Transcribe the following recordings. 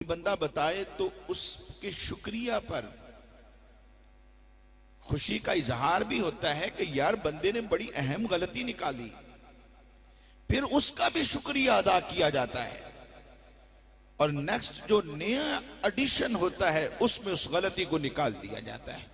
بندہ بتائے تو اس کے شکریہ پر خوشی کا اظہار بھی ہوتا ہے کہ یار بندے نے بڑی اہم غلطی نکالی، پھر اس کا بھی شکریہ ادا کیا جاتا ہے، اور نیکسٹ جو نیا ایڈیشن ہوتا ہے اس میں اس غلطی کو نکال دیا جاتا ہے۔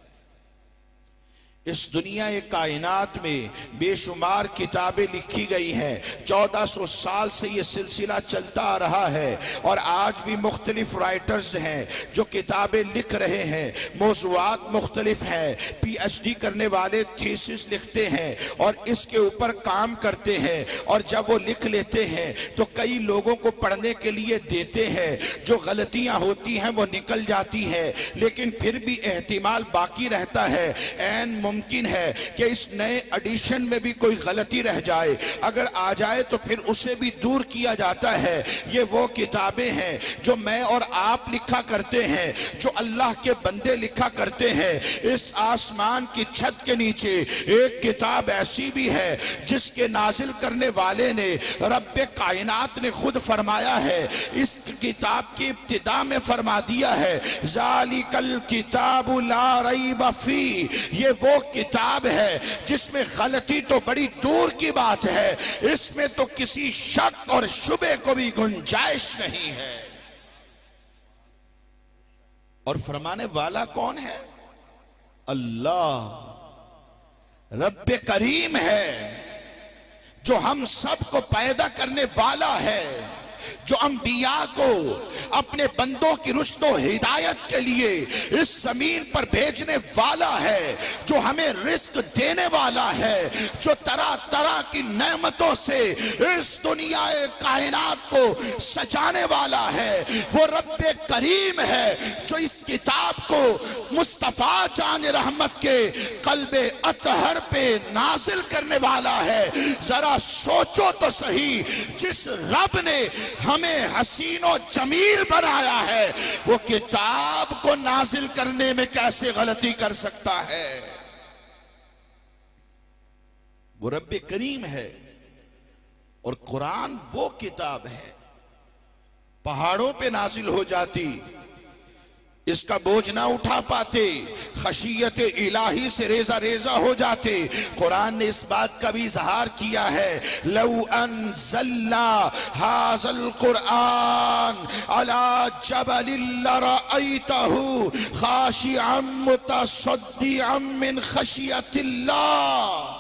اس دنیا کائنات میں بے شمار کتابیں لکھی گئی ہیں، 1400 سال سے یہ سلسلہ چلتا آ رہا ہے، اور آج بھی مختلف رائٹرز ہیں جو کتابیں لکھ رہے ہیں، موضوعات مختلف ہیں، پی ایچ ڈی کرنے والے تھیسس لکھتے ہیں اور اس کے اوپر کام کرتے ہیں، اور جب وہ لکھ لیتے ہیں تو کئی لوگوں کو پڑھنے کے لیے دیتے ہیں، جو غلطیاں ہوتی ہیں وہ نکل جاتی ہیں، لیکن پھر بھی احتمال باقی رہتا ہے، ممکن ہے کہ اس نئے ایڈیشن میں بھی کوئی غلطی رہ جائے، اگر آ جائے تو پھر اسے بھی دور کیا جاتا ہے۔ یہ وہ کتابیں ہیں جو میں اور آپ لکھا کرتے ہیں، جو اللہ کے بندے لکھا کرتے ہیں۔ اس آسمان کی چھت کے نیچے ایک کتاب ایسی بھی ہے جس کے نازل کرنے والے نے رب کائنات نے خود فرمایا ہے، اس کتاب کی ابتدا میں فرما دیا ہے ذالک الکتاب لا ریب فیہ، یہ وہ کتاب ہے جس میں غلطی تو بڑی دور کی بات ہے، اس میں تو کسی شک اور شبہ کو بھی گنجائش نہیں ہے۔ اور فرمانے والا کون ہے؟ اللہ رب کریم ہے، جو ہم سب کو پیدا کرنے والا ہے، جو انبیاء کو اپنے بندوں کی رشد و ہدایت کے لیے اس زمین پر بھیجنے والا ہے، جو ہمیں رزق دینے والا ہے، جو طرح طرح کی نعمتوں سے اس دنیا کائنات کو سجانے والا ہے، وہ رب کریم ہے، جو اس کتاب کو مصطفیٰ جان رحمت کے قلب اطہر پہ نازل کرنے والا ہے۔ ذرا سوچو تو صحیح، جس رب نے ہمیں حسین و جمیل بنایا ہے، وہ کتاب کو نازل کرنے میں کیسے غلطی کر سکتا ہے؟ وہ رب کریم ہے، اور قرآن وہ کتاب ہے پہاڑوں پہ نازل ہو جاتی، اس کا بوجھ نہ اٹھا پاتے، خشیت الہی سے ریزہ ریزہ ہو جاتے۔ قرآن نے اس بات کا بھی اظہار کیا ہے، لو انزلنا ھذا القرآن علی جبل لرأیتہ خاشعا متصدعا من خشیت اللہ۔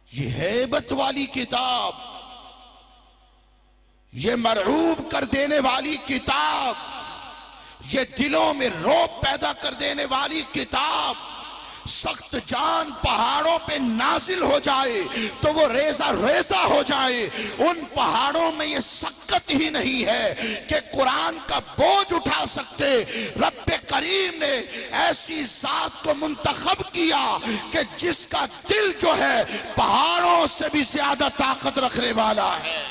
یہ ہیبت والی کتاب، یہ مرعوب کر دینے والی کتاب، یہ دلوں میں رعب پیدا کر دینے والی کتاب، سخت جان پہاڑوں پہ نازل ہو جائے تو وہ ریزہ ریزہ ہو جائے۔ ان پہاڑوں میں یہ سکت ہی نہیں ہے کہ قرآن کا بوجھ اٹھا سکتے۔ رب کریم نے ایسی ذات کو منتخب کیا کہ جس کا دل جو ہے پہاڑوں سے بھی زیادہ طاقت رکھنے والا ہے۔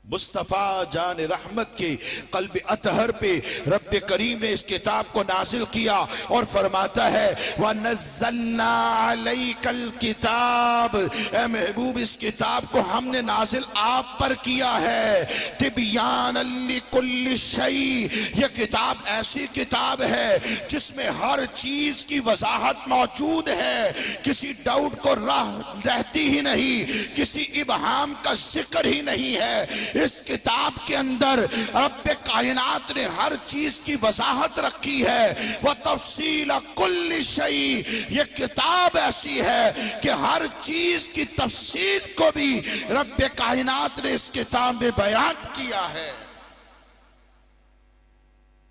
مصطفیٰ جان رحمت کے قلب اطہر پہ رب کریم نے اس کتاب کو نازل کیا، اور فرماتا ہے وَنَزَّلْنَا عَلَيْكَ الْكِتَابِ، اے محبوب اس کتاب کو ہم نے نازل آپ پر کیا ہے، تِبْيَانًا لِكُلِّ شَيْءٍ، یہ کتاب ایسی کتاب ہے جس میں ہر چیز کی وضاحت موجود ہے، کسی ڈاؤٹ کو راہ رہتی ہی نہیں، کسی ابہام کا ذکر ہی نہیں ہے۔ اس کتاب کے اندر رب کائنات نے ہر چیز کی وضاحت رکھی ہے، وَتَفْصِيلَ كُلِّ شَيْءٍ، یہ کتاب ایسی ہے کہ ہر چیز کی تفصیل کو بھی رب کائنات نے اس کتاب میں بیان کیا ہے،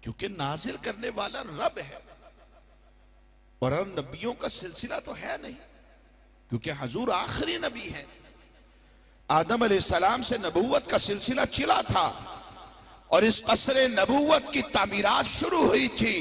کیونکہ نازل کرنے والا رب ہے، اور نبیوں کا سلسلہ تو ہے نہیں، کیونکہ حضور آخری نبی ہے۔ آدم علیہ السلام سے نبوت کا سلسلہ چلا تھا، اور اس قصر نبوت کی تعمیرات شروع ہوئی تھی،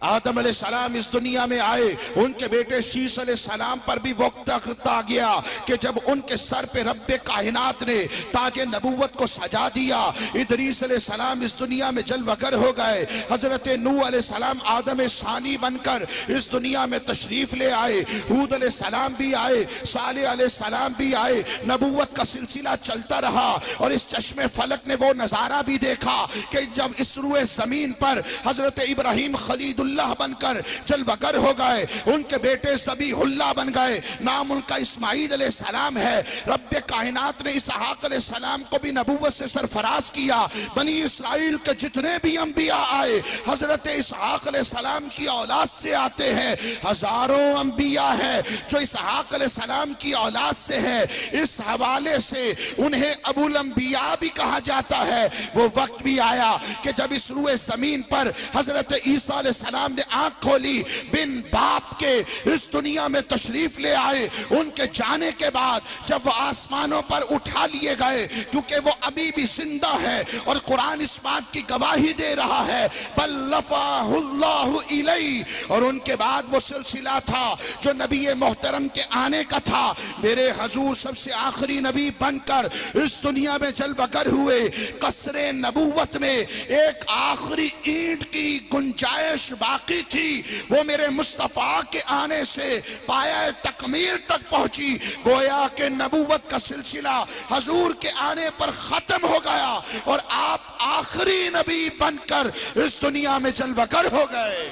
آدم علیہ السلام اس دنیا میں آئے، ان کے بیٹے شیس علیہ السلام پر بھی وقت آ گیا کہ جب ان کے سر پہ رب کائنات نے تاج نبوت کو سجا دیا۔ ادریس علیہ السلام اس دنیا میں جلوہ گر ہو گئے۔ حضرت نوح علیہ السلام آدم ثانی بن کر اس دنیا میں تشریف لے آئے۔ ہود علیہ السلام بھی آئے، صالح علیہ السلام بھی آئے۔ نبوت کا سلسلہ چلتا رہا، اور اس چشم فلک نے وہ نظارہ بھی دیکھا کہ جب اس روئے زمین پر حضرت ابراہیم خلید اللہ بن کر جلوہ گر ہو گئے، ان کے بیٹے ذبیح اللہ بن گئے، نام ان کا اسماعیل علیہ السلام ہے۔ رب کائنات نے اسحاق علیہ السلام کو بھی نبوت سے سرفراز کیا۔ بنی اسرائیل کے جتنے بھی انبیاء آئے حضرت اسحاق علیہ السلام کی اولاد سے آتے ہیں۔ ہزاروں انبیاء ہیں جو اسحاق علیہ السلام کی اولاد سے ہیں۔ اس حوالے سے انہیں ابو الانبیاء بھی کہا جاتا ہے۔ وہ وقت بھی آیا کہ جب اس روئے زمین پر حضرت عیسیٰ علیہ السلام نے آنکھ کھولی، بن باپ کے اس دنیا میں تشریف لے آئے۔ ان کے جانے کے بعد جب وہ آسمانوں پر اٹھا لیے گئے، کیونکہ وہ ابھی بھی زندہ ہے، اور قرآن اس بات کی گواہی دے رہا ہے بل رفعہ اللہ الیہ۔ اور ان کے بعد وہ سلسلہ تھا جو نبی محترم کے آنے کا تھا۔ میرے حضور سب سے آخری نبی بن کر اس دنیا میں جلوہ گر ہوئے۔ قصر نبوت میں ایک آخری اینٹ کی گنجائش باقی تھی، وہ میرے مصطفیٰ کے آنے سے پایہ تکمیل تک پہنچی۔ گویا کہ نبوت کا سلسلہ حضور کے آنے پر ختم ہو گیا، اور آپ آخری نبی بن کر اس دنیا میں جلوہ گر ہو گئے۔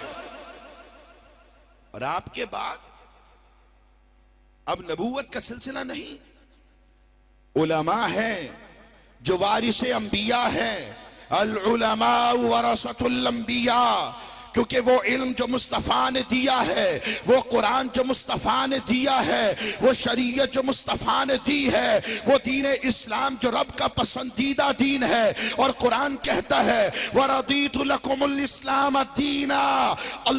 اور آپ کے بعد اب نبوت کا سلسلہ نہیں، علماء ہیں جو وارث انبیاء ہیں۔ العلماء ورثۃ الانبیاء، کیونکہ وہ علم جو مصطفیٰ نے دیا ہے، وہ قرآن جو مصطفیٰ نے دیا ہے، وہ شریعت جو مصطفیٰ نے دی ہے، وہ دین اسلام جو رب کا پسندیدہ دین ہے۔ اور قرآن کہتا ہے وَرَضِيتُ لَكُمُ الْإِسْلَامَ دِينًا۔